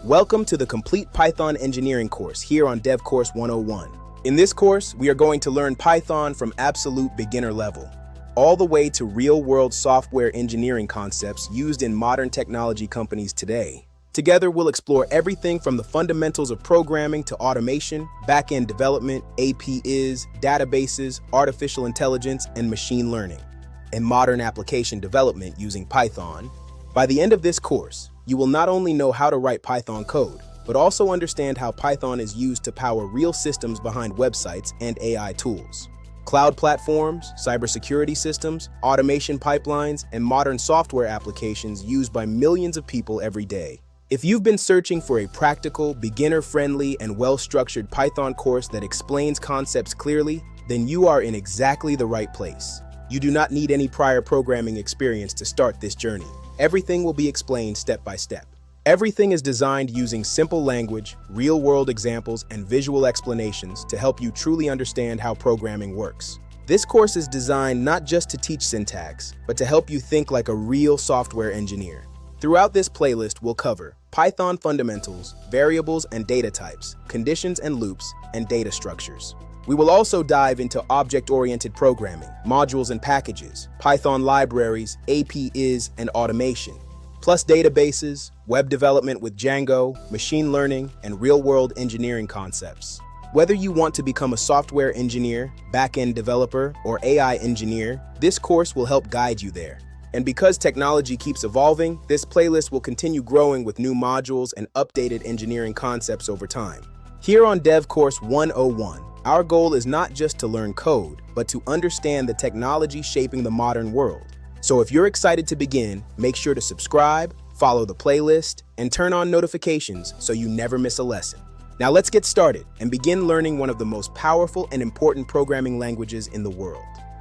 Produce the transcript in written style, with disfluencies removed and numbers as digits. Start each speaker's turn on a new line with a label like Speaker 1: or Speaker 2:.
Speaker 1: Welcome to the Complete Python Engineering course here on Dev Course 101. In this course, we are going to learn Python from absolute beginner level, all the way to real-world software engineering concepts used in modern technology companies today. Together, we'll explore everything from the fundamentals of programming to automation, back-end development, APIs, databases, artificial intelligence, and machine learning, and modern application development using Python. By the end of this course, you will not only know how to write Python code, but also understand how Python is used to power real systems behind websites and AI tools. Cloud platforms, cybersecurity systems, automation pipelines, and modern software applications used by millions of people every day. If you've been searching for a practical, beginner-friendly, and well-structured Python course that explains concepts clearly, then you are in exactly the right place. You do not need any prior programming experience to start this journey. Everything will be explained step by step. Everything is designed using simple language, real-world examples, and visual explanations to help you truly understand how programming works. This course is designed not just to teach syntax, but to help you think like a real software engineer. Throughout this playlist, we'll cover Python fundamentals, variables and data types, conditions and loops, and data structures. We will also dive into object-oriented programming, modules and packages, Python libraries, APIs, and automation, plus databases, web development with Django, machine learning, and real-world engineering concepts. Whether you want to become a software engineer, back-end developer, or AI engineer, this course will help guide you there. And because technology keeps evolving, this playlist will continue growing with new modules and updated engineering concepts over time. Here on Dev Course 101, our goal is not just to learn code, but to understand the technology shaping the modern world. So if you're excited to begin, make sure to subscribe, follow the playlist, and turn on notifications so you never miss a lesson. Now let's get started and begin learning one of the most powerful and important programming languages in the world.